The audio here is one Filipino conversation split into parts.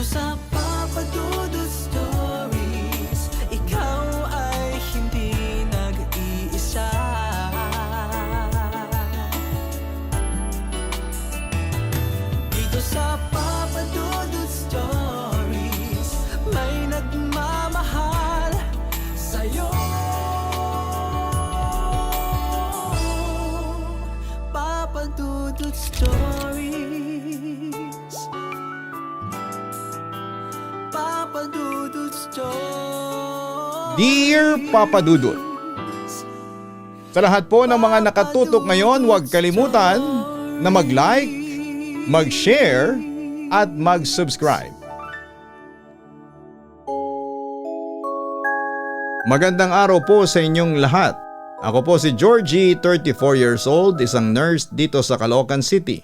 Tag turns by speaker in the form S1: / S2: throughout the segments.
S1: sa Papa Dudut Stories, ikaw ay hindi nag-iisa. Dito sa Papa Dudut Stories, may nagmamahal sa'yo. Papa Dudut Stories, Papa Dudut Stories.
S2: Dear Papa Dudut, sa lahat po ng mga nakatutok ngayon, huwag kalimutan na mag-like, mag-share at mag-subscribe. Magandang araw po sa inyong lahat. Ako po si Georgie, 34 years old, isang nurse dito sa Caloocan City.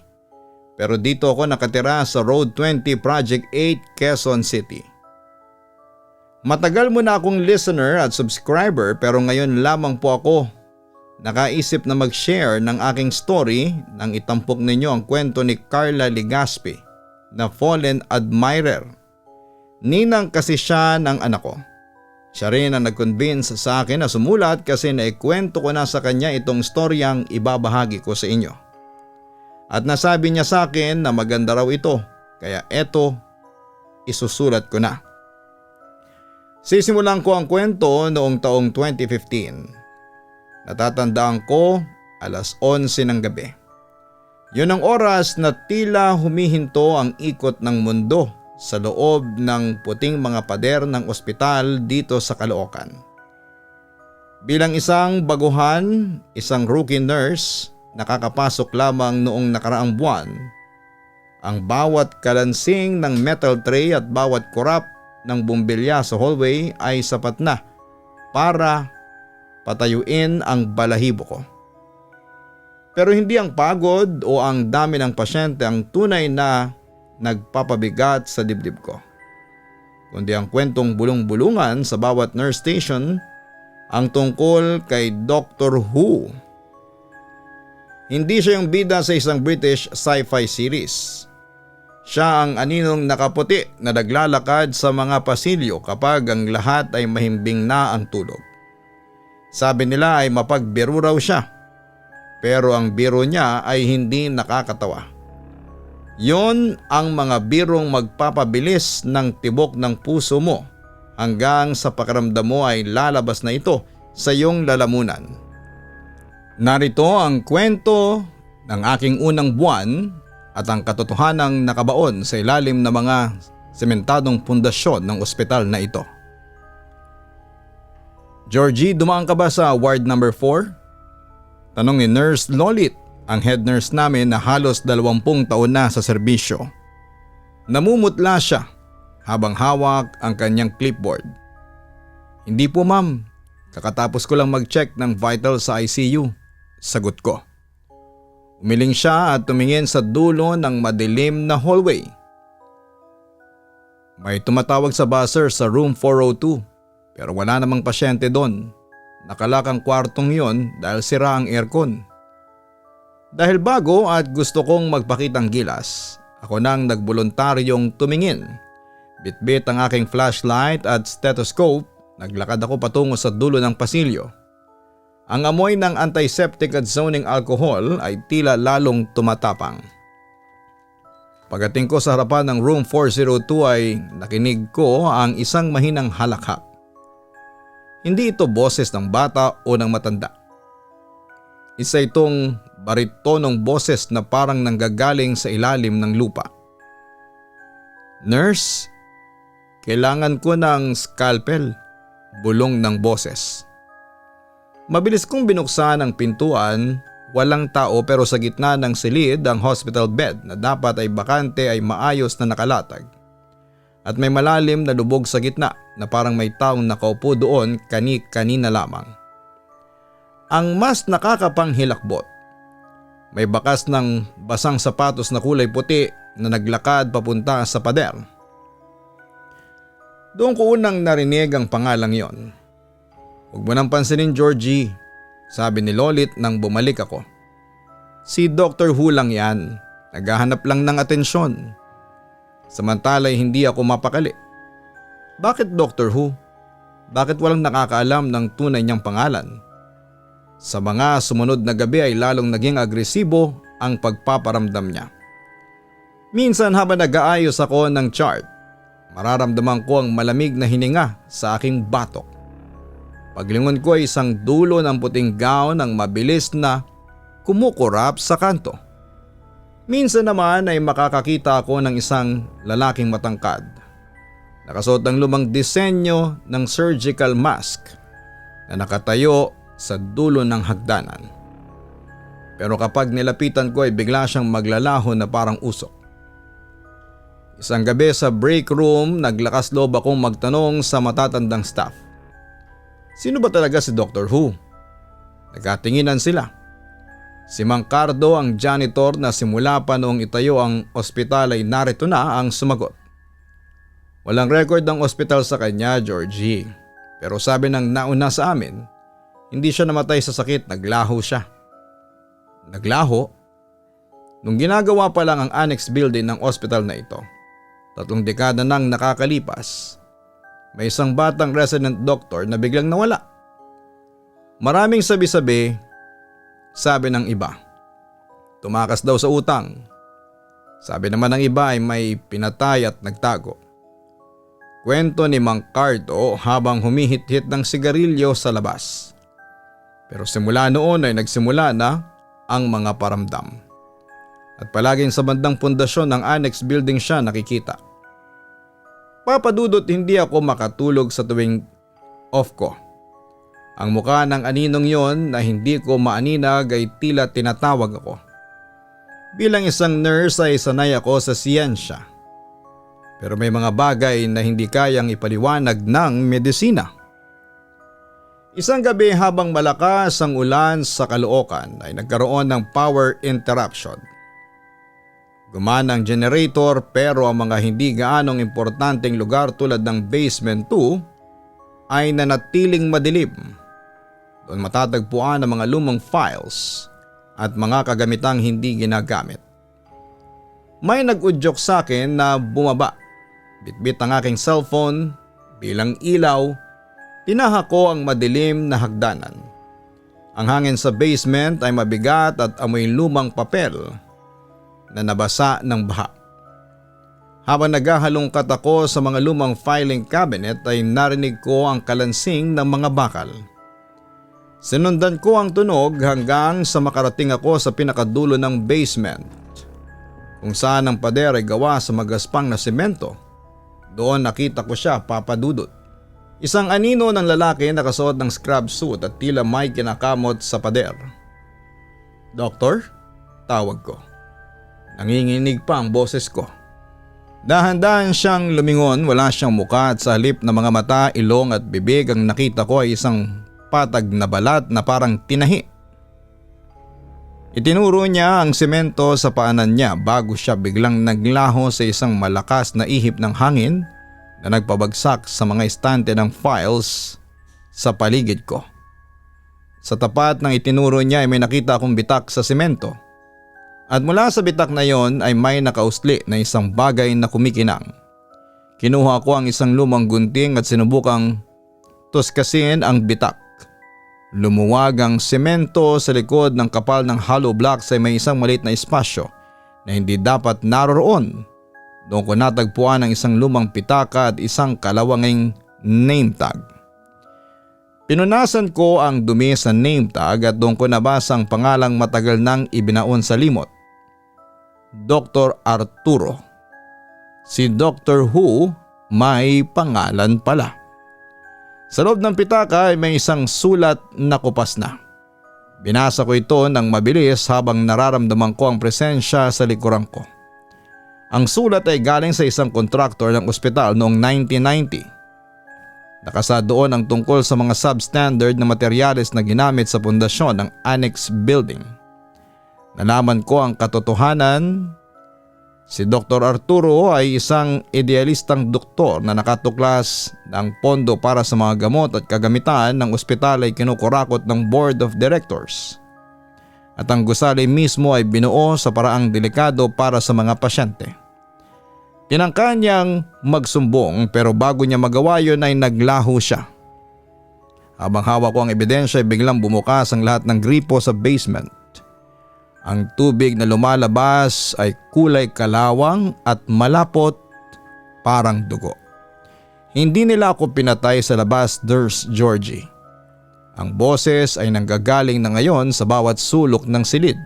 S2: Pero dito ako nakatira sa Road 20 Project 8, Quezon City. Matagal mo na akong listener at subscriber pero ngayon lamang po ako nakaisip na mag-share ng aking story nang itampok ninyo ang kwento ni Carla Legaspi na fallen admirer. Ninang kasi siya ng anak ko. Siya rin ang nag-convince sa akin na sumulat kasi naikwento ko na sa kanya itong storyang ibabahagi ko sa inyo. At nasabi niya sa akin na maganda raw ito, kaya eto, isusulat ko na. Sisimulan ko ang kwento noong taong 2015. Natatandaan ko, alas 11 ng gabi. Yun ang oras na tila humihinto ang ikot ng mundo sa loob ng puting mga pader ng ospital dito sa Caloocan. Bilang isang baguhan, isang rookie nurse, nakakapasok lamang noong nakaraang buwan, ang bawat kalansing ng metal tray at bawat kurap ng bumbilya sa hallway ay sapat na para patayuin ang balahibo ko. Pero hindi ang pagod o ang dami ng pasyente ang tunay na nagpapabigat sa dibdib ko, kundi ang kwentong bulong-bulungan sa bawat nurse station ang tungkol kay Doctor Who. Hindi siya yung bida sa isang British sci-fi series. Siya ang aninong nakaputi na naglalakad sa mga pasilyo kapag ang lahat ay mahimbing na ang tulog. Sabi nila ay mapagbiro raw siya, pero ang biro niya ay hindi nakakatawa. Yon ang mga birong magpapabilis ng tibok ng puso mo hanggang sa pakiramdam mo ay lalabas na ito sa iyong lalamunan. Narito ang kwento ng aking unang buwan at ang katotohanang nakabaon sa ilalim ng mga sementadong pundasyon ng ospital na ito. Georgie, dumaan ka ba sa ward number 4? Tanong ni Nurse Lolit, ang head nurse namin na halos 20 taon na sa serbisyo. Namumutla siya habang hawak ang kanyang clipboard. Hindi po ma'am, kakatapos ko lang mag-check ng vital sa ICU, sagot ko. Umiling siya at tumingin sa dulo ng madilim na hallway. May tumatawag sa buzzer sa room 402 pero wala namang pasyente doon. Nakalak ang kwartong yon dahil sira ang aircon. Dahil bago at gusto kong magpakitang gilas, ako nang nagboluntaryong tumingin. Bitbit ang aking flashlight at stethoscope, naglakad ako patungo sa dulo ng pasilyo. Ang amoy ng antiseptic at zoning alcohol ay tila lalong tumatapang. Pagdating ko sa harapan ng room 402 ay nakinig ko ang isang mahinang halakhak. Hindi ito boses ng bata o ng matanda. Isa itong baritonong boses na parang nanggagaling sa ilalim ng lupa. Nurse, kailangan ko ng scalpel, bulong ng boses. Mabilis kong binuksan ang pintuan, walang tao pero sa gitna ng silid ang hospital bed na dapat ay bakante ay maayos na nakalatag. At may malalim na lubog sa gitna na parang may taong nakaupo doon kani-kanina lamang. Ang mas nakakapanghilakbot, may bakas ng basang sapatos na kulay puti na naglakad papunta sa pader. Doon ko unang narinig ang pangalang yon. "Huwag mo nang pansinin, Georgie," sabi ni Lolit nang bumalik ako. "Si Dr. Who lang yan, naghahanap lang ng atensyon." Samantala'y hindi ako mapakali. Bakit Doctor Who? Bakit walang nakakaalam ng tunay niyang pangalan? Sa mga sumunod na gabi ay lalong naging agresibo ang pagpaparamdam niya. Minsan habang nag-aayos ako ng chart, mararamdaman ko ang malamig na hininga sa aking batok. Paglingon ko ay isang dulo ng puting gown ang mabilis na kumukurap sa kanto. Minsan naman ay makakakita ako ng isang lalaking matangkad. Nakasuot ng lumang disenyo ng surgical mask na nakatayo sa dulo ng hagdanan. Pero kapag nilapitan ko ay bigla siyang maglalaho na parang usok. Isang gabi sa break room, naglakas loob akong magtanong sa matatandang staff. Sino ba talaga si Dr. Who? Nagkatinginan sila. Si Mang Cardo, ang janitor na simula pa noong itayo ang ospital ay narito na ang sumagot. Walang record ng ospital sa kanya, Georgie. Pero sabi ng nauna sa amin, hindi siya namatay sa sakit, naglaho siya. Naglaho? Nung ginagawa pa lang ang annex building ng ospital na ito, 3 dekada nang nakakalipas, may isang batang resident doctor na biglang nawala. Maraming sabi-sabi, sabi ng iba. Tumakas daw sa utang. Sabi naman ng iba ay may pinatay at nagtago. Kwento ni Mang Cardo habang humihit-hit ng sigarilyo sa labas. Pero simula noon ay nagsimula na ang mga paramdam. At palaging sa bandang pundasyon ng annex building siya nakikita. Papadudot hindi ako makatulog sa tuwing off ko. Ang mukha ng aninong yon na hindi ko maaninag ay tila tinatawag ako. Bilang isang nurse ay sanay ako sa siyensya. Pero may mga bagay na hindi kayang ipaliwanag ng medisina. Isang gabi habang malakas ang ulan sa Caloocan ay nagkaroon ng power interruption. Gumana ang generator pero ang mga hindi gaanong importanteng lugar tulad ng basement 2 ay nanatiling madilim. Doon matatagpuan ang mga lumang files at mga kagamitang hindi ginagamit. May nag-udyok sa akin na bumaba. Bitbit ang aking cellphone, bilang ilaw, tinaha ko ang madilim na hagdanan. Ang hangin sa basement ay mabigat at amoy lumang papel na nabasa ng baha. Habang naghahalongkat ako sa mga lumang filing cabinet ay narinig ko ang kalansing ng mga bakal. Sinundan ko ang tunog hanggang sa makarating ako sa pinakadulo ng basement, kung saan ang pader ay gawa sa magaspang na semento. Doon nakita ko siya, papadudot. Isang anino ng lalaki nakasuot ng scrub suit at tila may kinakamot sa pader. Doktor? Tawag ko. Nanginginig pa ang boses ko. Dahan-dahan siyang lumingon, wala siyang mukha at sa halip na mga mata, ilong at bibig ang nakita ko ay isang patag na balat na parang tinahi. Itinuro niya ang semento sa paanan niya bago siya biglang naglaho sa isang malakas na ihip ng hangin na nagpabagsak sa mga estante ng files sa paligid ko. Sa tapat ng itinuro niya ay may nakita akong bitak sa semento. At mula sa bitak na yon ay may nakausli na isang bagay na kumikinang. Kinuha ko ang isang lumang gunting at sinubukang tuskasin ang bitak. Lumuwag ang semento sa likod ng kapal ng hollow blocks ay may isang maliit na espasyo na hindi dapat naroroon. Doon ko natagpuan ang isang lumang pitaka at isang kalawanging name tag. Pinunasan ko ang dumi sa name tag at doon ko nabasa ang pangalang matagal nang ibinaon sa limot. Dr. Arturo. Si Dr. Who may pangalan pala. Sa loob ng pitaka ay may isang sulat na kupas na. Binasa ko ito ng mabilis habang nararamdaman ko ang presensya sa likuran ko. Ang sulat ay galing sa isang kontraktor ng ospital noong 1990. Nakasa doon ang tungkol sa mga substandard na materyales na ginamit sa pundasyon ng annex building. Nalaman ko ang katotohanan. Si Dr. Arturo ay isang idealistang doktor na nakatuklas ng pondo para sa mga gamot at kagamitan ng ospital ay kinukurakot ng Board of Directors. At ang gusali mismo ay binuo sa paraang delikado para sa mga pasyente. Tinangka niyang magsumbong pero bago niya magawa yun ay naglaho siya. Habang hawak ko ang ebidensya ay biglang bumukas ang lahat ng gripo sa basement. Ang tubig na lumalabas ay kulay kalawang at malapot parang dugo. Hindi nila ako pinatay sa labas, Nurse Georgie. Ang boses ay nanggagaling na ngayon sa bawat sulok ng silid.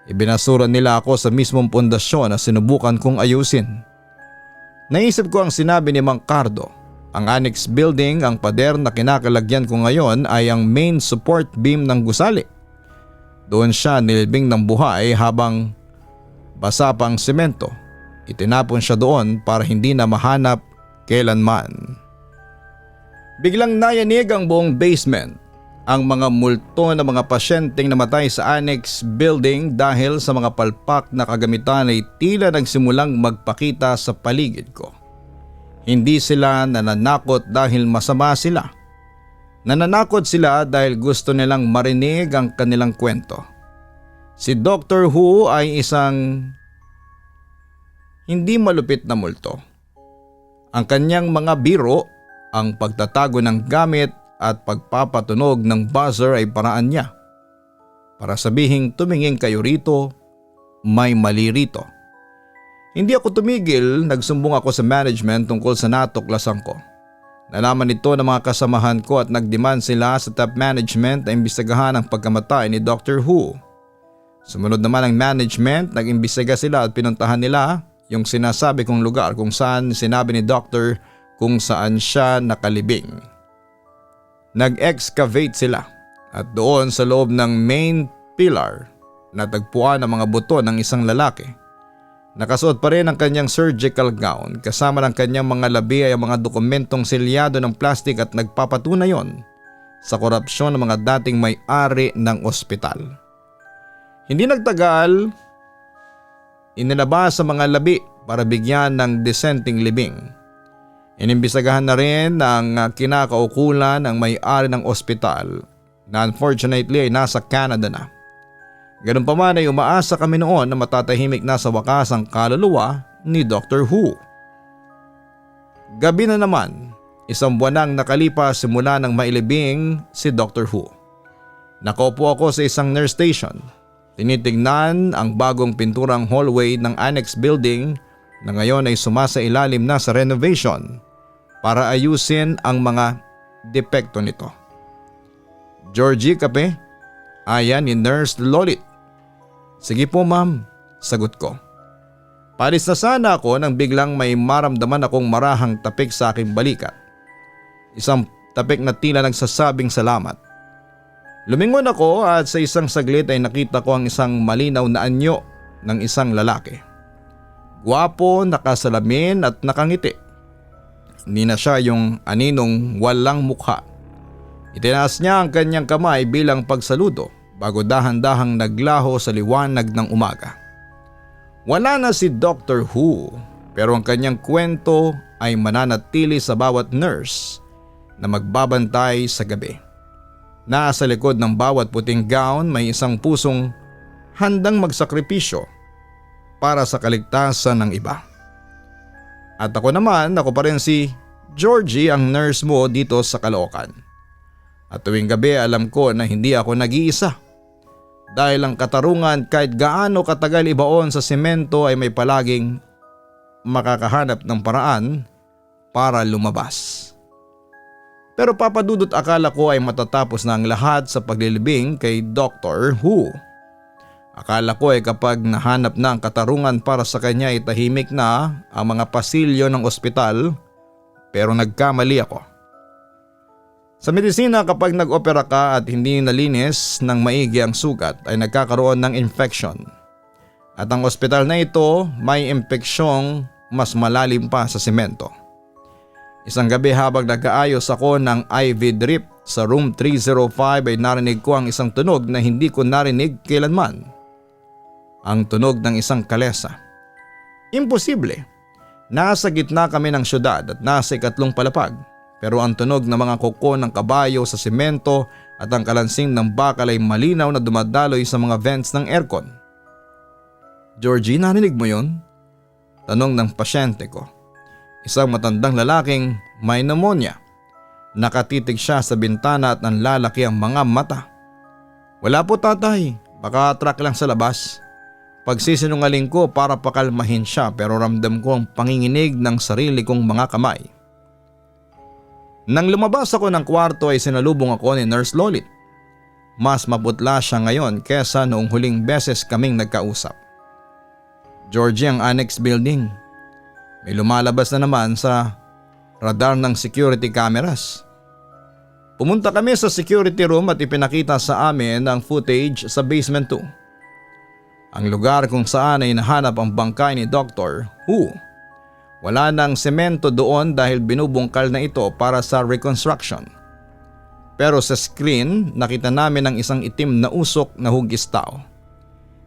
S2: Ibinasura nila ako sa mismong pundasyon na sinubukan kong ayusin. Naisip ko ang sinabi ni Mang Cardo. Ang annex building, ang pader na kinakalagyan ko ngayon ay ang main support beam ng gusali. Doon siya nilibing ng buhay habang basa pa ang semento. Itinapon siya doon para hindi na mahanap kailanman. Biglang nayanig ang buong basement. Ang mga multo na mga pasyenteng namatay sa annex building dahil sa mga palpak na kagamitan ay tila nagsimulang magpakita sa paligid ko. Hindi sila nananakot dahil masama sila. Nananakot sila dahil gusto nilang marinig ang kanilang kwento. Si Dr. Who ay isang hindi malupit na multo. Ang kanyang mga biro, ang pagtatago ng gamit at pagpapatunog ng buzzer ay paraan niya para sabihing tumingin kayo rito, may mali rito. Hindi ako tumigil, nagsumbong ako sa management tungkol sa natuklasan ko. Nalaman ito ng mga kasamahan ko at nagdemand sila sa top management na imbestigahan ang pagkamatay ni Dr. Who. Sumunod naman ang management, nag-imbestiga sila at pinuntahan nila yung sinasabi kong lugar kung saan sinabi ni Dr. kung saan siya nakalibing. Nag-excavate sila at doon sa loob ng main pillar natagpuan ang mga buto ng isang lalaki. Nakasuot pa rin ang kanyang surgical gown, kasama ng kanyang mga labi ay ang mga dokumentong selyado ng plastik at nagpapatunay yon sa korupsyon ng mga dating may-ari ng ospital. Hindi nagtagal, inilabas sa mga labi para bigyan ng dissenting libing. Inimbisagahan na rin ang kinakaukulan ng may-ari ng ospital na unfortunately ay nasa Canada na. Ganun pa man ay umaasa kami noon na matatahimik na sa wakas ang kaluluwa ni Dr. Who. Gabi na naman, isang buwan nang nakalipas simula nang mailibing si Dr. Who. Nakaupo ako sa isang nurse station. Tinitignan ang bagong pinturang hallway ng annex building na ngayon ay sumasailalim na sa renovation para ayusin ang mga depekto nito. Georgie, kape? Ayan ni Nurse Lolit. Sige po ma'am, sagot ko. Palis na sana ako nang biglang may maramdaman akong marahang tapik sa aking balikat. Isang tapik na tila nagsasabing salamat. Lumingon ako at sa isang saglit ay nakita ko ang isang malinaw na anyo ng isang lalaki. Gwapo, nakasalamin at nakangiti. Hindi na siya yung aninong walang mukha. Itinaas niya ang kanyang kamay bilang pagsaludo bago dahan-dahang naglaho sa liwanag ng umaga. Wala na si Dr. Who pero ang kanyang kwento ay mananatili sa bawat nurse na magbabantay sa gabi. Nasa likod ng bawat puting gown may isang pusong handang magsakripisyo para sa kaligtasan ng iba. At ako pa rin si Georgie, ang nurse mo dito sa Caloocan. At tuwing gabi alam ko na hindi ako nag-iisa. Dahil ang katarungan kahit gaano katagal ibaon sa semento ay may palaging makakahanap ng paraan para lumabas. Pero papadudot akala ko ay matatapos na ang lahat sa paglilibing kay Dr. Who. Akala ko ay kapag nahanap na ang katarungan para sa kanya ay tahimik na ang mga pasilyo ng ospital, pero nagkamali ako. Sa medisina kapag nag-opera ka at hindi nalinis ng maigi ang sugat ay nagkakaroon ng infection. At ang ospital na ito may impeksyong mas malalim pa sa semento. Isang gabi habang nag-aayos ako ng IV drip sa room 305 ay narinig ko ang isang tunog na hindi ko narinig kailanman. Ang tunog ng isang kalesa. Imposible. Nasa gitna kami ng syudad at nasa ikatlong palapag. Pero ang tunog ng mga kuko ng kabayo sa semento at ang kalansing ng bakal ay malinaw na dumadaloy sa mga vents ng aircon. Georgie, narinig mo yon? Tanong ng pasyente ko. Isang matandang lalaking may pneumonia. Nakatitig siya sa bintana at nanlalaki ang mga mata. Wala po tatay, baka truck lang sa labas. Pagsisinungaling ko para pakalmahin siya pero ramdam ko ang panginginig ng sarili kong mga kamay. Nang lumabas ako ng kwarto ay sinalubong ako ni Nurse Lolit. Mas maputla siya ngayon kesa noong huling beses kaming nagkausap. Georgie, ang annex building. May lumalabas na naman sa radar ng security cameras. Pumunta kami sa security room at ipinakita sa amin ang footage sa basement 2. Ang lugar kung saan ay nahanap ang bangkay ni Dr. Who. Wala nang semento doon dahil binubungkal na ito para sa reconstruction. Pero sa screen nakita namin ang isang itim na usok na hugis tao.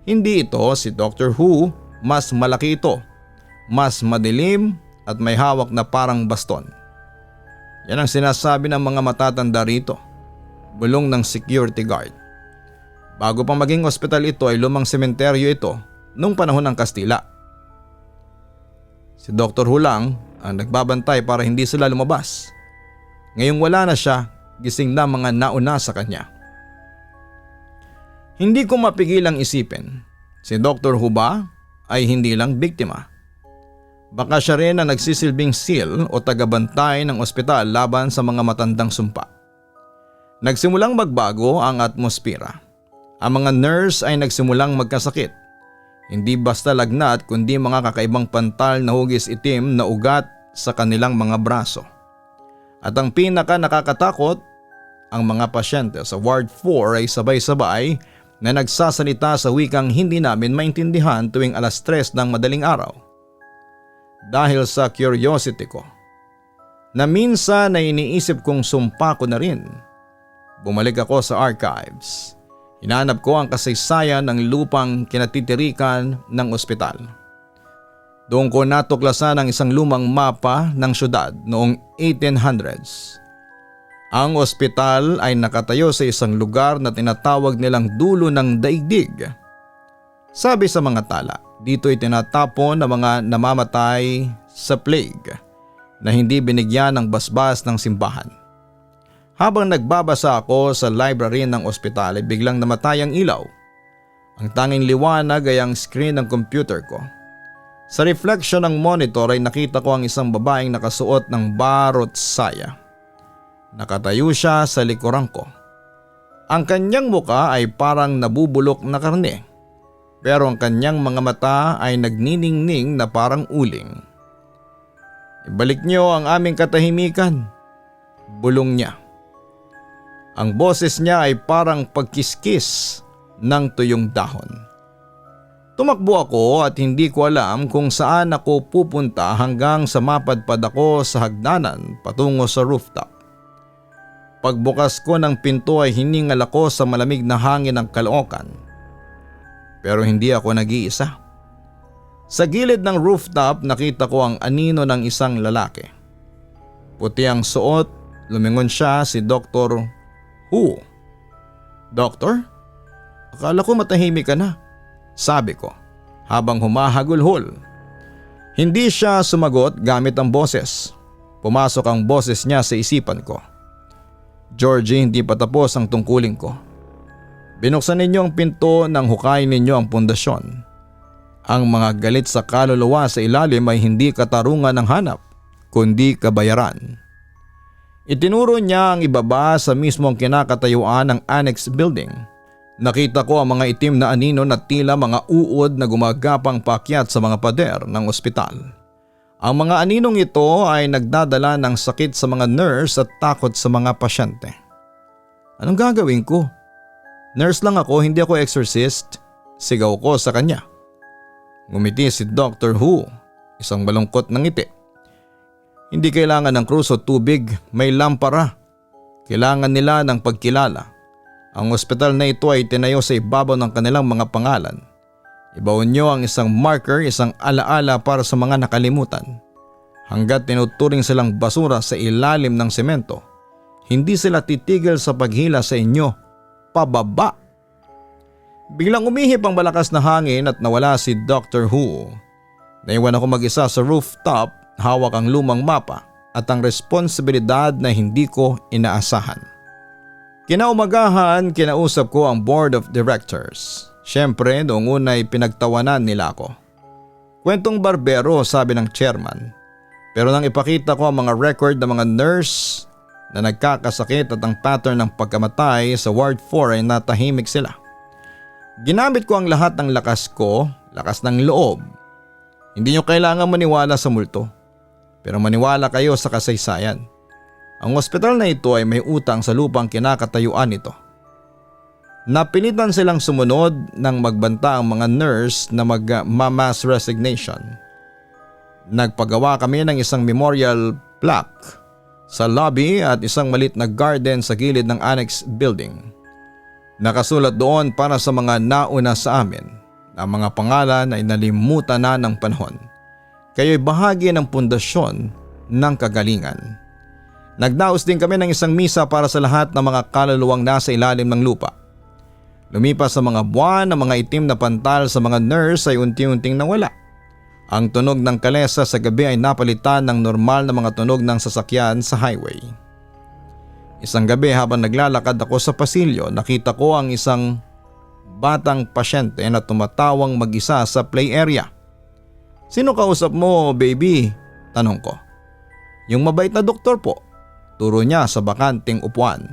S2: Hindi ito si Dr. Who, mas malaki ito, mas madilim at may hawak na parang baston. Yan ang sinasabi ng mga matatanda rito, bulong ng security guard. Bago pa maging ospital ito ay lumang sementeryo ito nung panahon ng Kastila. Si Dr. Who lang ang nagbabantay para hindi sila lumabas. Ngayong wala na siya, gising na mga nauna sa kanya. Hindi ko mapigilang isipin, si Dr. Who ba ay hindi lang biktima. Baka siya rin ang nagsisilbing seal o tagabantay ng ospital laban sa mga matandang sumpa. Nagsimulang magbago ang atmospera. Ang mga nurse ay nagsimulang magkasakit. Hindi basta lagnat kundi mga kakaibang pantal na hugis itim na ugat sa kanilang mga braso. At ang pinaka nakakatakot, ang mga pasyente sa Ward 4 ay sabay-sabay na nagsasalita sa wikang hindi namin maintindihan tuwing alas 3 ng madaling araw. Dahil sa curiosity ko, na minsan na iniisip kong sumpa ko na rin, bumalik ako sa archives. Hinanap ko ang kasaysayan ng lupang kinatitirikan ng ospital. Doon ko natuklasan ang isang lumang mapa ng syudad noong 1800s. Ang ospital ay nakatayo sa isang lugar na tinatawag nilang dulo ng daigdig. Sabi sa mga tala, dito ay tinatapon ang mga namamatay sa plague na hindi binigyan ng basbas ng simbahan. Habang nagbabasa ako sa library ng ospital ay biglang namatay ang ilaw. Ang tanging liwanag ay ang screen ng computer ko. Sa reflection ng monitor ay nakita ko ang isang babaeng nakasuot ng barot saya. Nakatayo siya sa likuran ko. Ang kanyang muka ay parang nabubulok na karne. Pero ang kanyang mga mata ay nagniningning na parang uling. Ibalik niyo ang aming katahimikan, bulong niya. Ang boses niya ay parang pagkiskis ng tuyong dahon. Tumakbo ako at hindi ko alam kung saan ako pupunta hanggang sa mapadpad ako sa hagdanan patungo sa rooftop. Pagbukas ko ng pinto ay hiningal ako sa malamig na hangin ng Caloocan. Pero hindi ako nag-iisa. Sa gilid ng rooftop nakita ko ang anino ng isang lalaki. Puti ang suot, lumingon siya si Dr. Who. Doktor? Akala ko matahimik ka na, sabi ko habang humahagulhol. Hindi siya sumagot gamit ang boses. Pumasok ang boses niya sa isipan ko. Georgie, hindi pa tapos ang tungkulin ko. Binuksan ninyo ang pinto nang hukayin ninyo ang pundasyon. Ang mga galit sa kaluluwa sa ilalim ay hindi katarungan ng hanap, kundi kabayaran. Itinuro niya ang ibaba sa mismong kinakatayuan ng annex building. Nakita ko ang mga itim na anino na tila mga uod na gumagapang paakyat sa mga pader ng ospital. Ang mga aninong ito ay nagdadala ng sakit sa mga nurse at takot sa mga pasyente. Anong gagawin ko? Nurse lang ako, hindi ako exorcist, sigaw ko sa kanya. Ngumiti si Dr. Who, isang malungkot na ngiti. Hindi kailangan ng krus o tubig, may lampara. Kailangan nila ng pagkilala. Ang ospital na ito ay tinayo sa ibabaw ng kanilang mga pangalan. Ibaon nyo ang isang marker, isang alaala para sa mga nakalimutan. Hanggat tinuturing silang basura sa ilalim ng semento, hindi sila titigil sa paghila sa inyo pababa. Biglang umihip ang malakas na hangin at nawala si Dr. Who. Naiwan ako mag-isa sa rooftop, hawak ang lumang mapa at ang responsibilidad na hindi ko inaasahan. Kinaumagahan, kinausap ko ang board of directors. Siyempre, noong una ay pinagtawanan nila ako. Kwentong barbero, sabi ng chairman. Pero nang ipakita ko ang mga record ng mga nurse na nagkakasakit at ang pattern ng pagkamatay sa Ward 4 ay natahimik sila. Ginamit ko ang lahat ng lakas ko, lakas ng loob. Hindi nyo kailangan maniwala sa multo, pero maniwala kayo sa kasaysayan. Ang ospital na ito ay may utang sa lupang kinakatayuan nito. Napilitan silang sumunod nang magbanta ang mga nurse na mag-mass resignation. Nagpagawa kami ng isang memorial plaque sa lobby at isang malit na garden sa gilid ng annex building. Nakasulat doon para sa mga nauna sa amin na mga pangalan ay nalimutan na ng panahon. Kayo'y bahagi ng pundasyon ng kagalingan. Nagdaos din kami ng isang misa para sa lahat ng mga kaluluwang nasa ilalim ng lupa. Lumipas sa mga buwan, ang mga itim na pantal sa mga nurse ay unti-unting nawala. Ang tunog ng kalesa sa gabi ay napalitan ng normal na mga tunog ng sasakyan sa highway. Isang gabi habang naglalakad ako sa pasilyo, nakita ko ang isang batang pasyente na tumatawang mag-isa sa play area. "Sino kausap mo, baby?" tanong ko. "Yung mabait na doktor po." Turo niya sa bakanting upuan.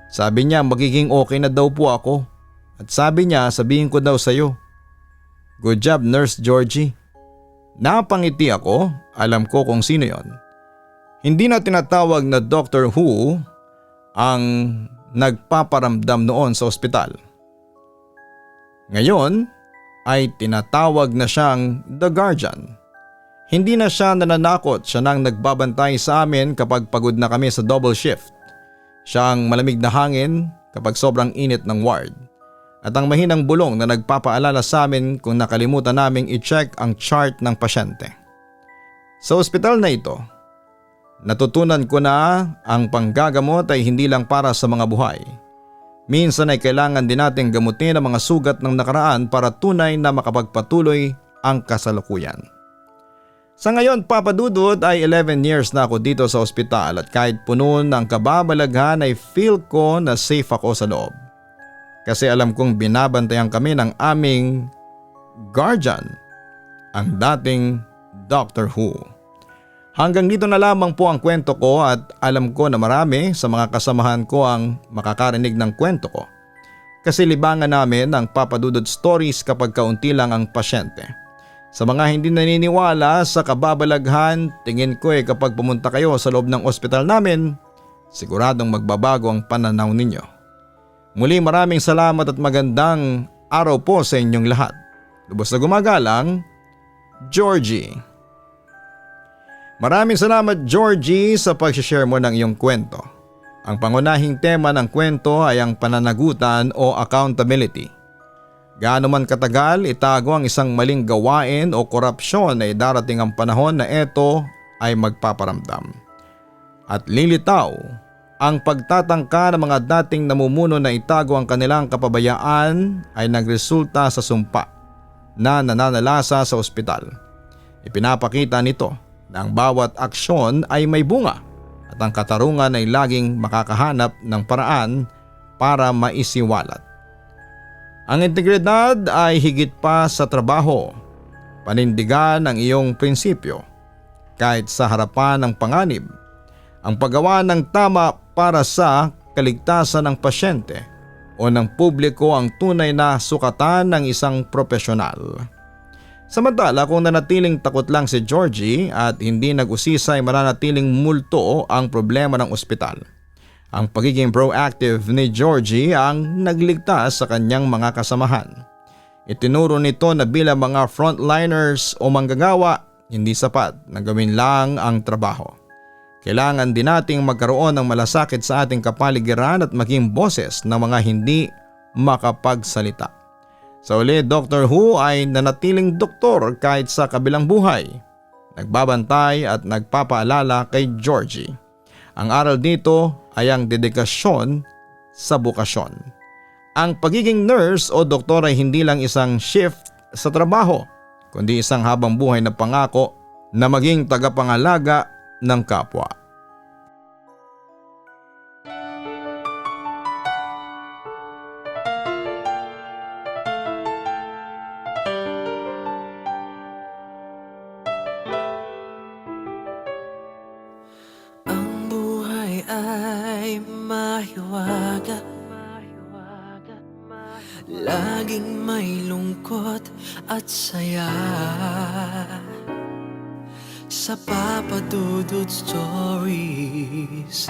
S2: Sabi niya magiging okay na daw po ako. At sabi niya sabihin ko daw sa'yo. "Good job, Nurse Georgie." Napangiti ako, alam ko kung sino yon. Hindi na tinatawag na Doctor Who ang nagpaparamdam noon sa ospital. Ngayon ay tinatawag na siyang The Guardian. Hindi na siya nananakot, siya nang nagbabantay sa amin kapag pagod na kami sa double shift. Siya ang malamig na hangin kapag sobrang init ng ward. At ang mahinang bulong na nagpapaalala sa amin kung nakalimutan naming i-check ang chart ng pasyente. Sa ospital na ito, natutunan ko na ang panggagamot ay hindi lang para sa mga buhay. Minsan ay kailangan din nating gamutin ang mga sugat ng nakaraan para tunay na makapagpatuloy ang kasalukuyan. Sa ngayon, Papa Dudut, ay 11 years na ako dito sa ospital at kahit puno ng kababalaghan ay feel ko na safe ako sa loob. Kasi alam kong binabantayan kami ng aming guardian, ang dating Doctor Who. Hanggang dito na lamang po ang kwento ko at alam ko na marami sa mga kasamahan ko ang makakarinig ng kwento ko. Kasi libangan namin ang Papa Dudut stories kapag kaunti lang ang pasyente. Sa mga hindi naniniwala sa kababalaghan, tingin ko kapag pumunta kayo sa loob ng ospital namin, siguradong magbabago ang pananaw ninyo. Muli maraming salamat at magandang araw po sa inyong lahat. Lubos na gumagalang, Georgie. Maraming salamat, Georgie, sa pag-share mo ng iyong kwento. Ang pangunahing tema ng kwento ay ang pananagutan o accountability. Gaano man katagal itago ang isang maling gawain o korupsyon ay darating ang panahon na ito ay magpaparamdam. At lilitaw ang pagtatangka ng mga dating namumuno na itago ang kanilang kapabayaan ay nagresulta sa sumpa na nananalasa sa ospital. Ipinapakita nito na ang bawat aksyon ay may bunga at ang katarungan ay laging makakahanap ng paraan para maisiwalat. Ang integridad ay higit pa sa trabaho, panindigan ang iyong prinsipyo kahit sa harapan ng panganib, ang paggawa ng tama para sa kaligtasan ng pasyente o ng publiko ang tunay na sukatan ng isang propesyonal. Samantala kung nanatiling takot lang si Georgie at hindi nag-usisa ay mananatiling multo ang problema ng ospital. Ang pagiging proactive ni Georgie ang nagligtas sa kanyang mga kasamahan. Itinuro nito na bilang mga frontliners o manggagawa, hindi sapat na gawin lang ang trabaho. Kailangan din nating magkaroon ng malasakit sa ating kapaligiran at maging boses ng mga hindi makapagsalita. Sa uli, Dr. Who ay nanatiling doktor kahit sa kabilang buhay. Nagbabantay at nagpapaalala kay Georgie. Ang aral dito ay ang dedikasyon sa bukasyon. Ang pagiging nurse o doktor ay hindi lang isang shift sa trabaho. kundi isang habang buhay na pangako na maging tagapangalaga ng kapwa.
S1: Ang buhay ay mahiwaga, laging may lungkot at saya. Sa Papa Dudut Stories,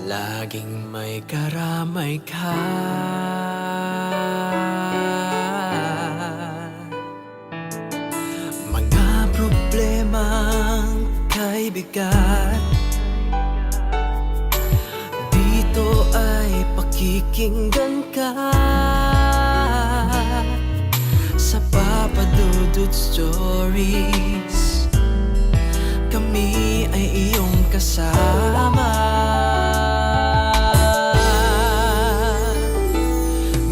S1: laging may karamay ka. Mga problemang kay bigat, dito ay pakikinggan ka. Sa Papa Dudut Stories, kami ay iyong kasama.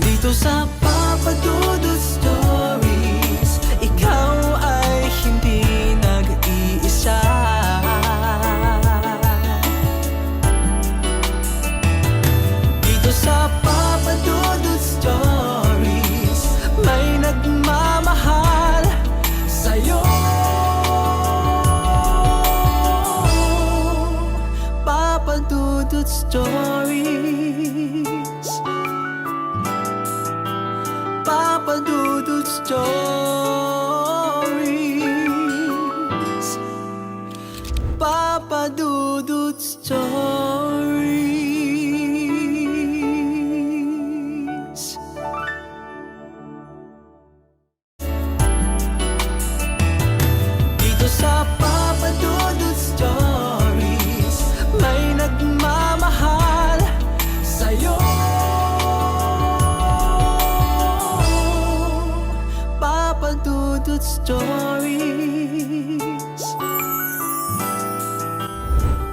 S1: Dito sa Papa Dudut Stories, ikaw ay hindi nag-iisa. Dito sa Papa Dudut Stories, may nagmamahal sa'yo. Papa Dudut Stories, Papa Dudut Stories, Papa Dudut Stories. Dito sa Papa Dudut Stories, may nagmamahal sa'yo. Papa Dudut Stories,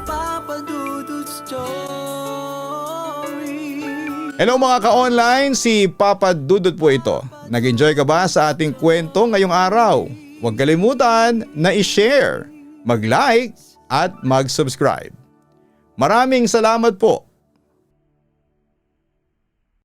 S1: Papa Dudut Stories.
S2: Hello mga ka-online, si Papa Dudut po ito. Nag-enjoy ka ba sa ating kwento ngayong araw? Huwag kalimutan na i-share, mag-like at mag-subscribe. Maraming salamat po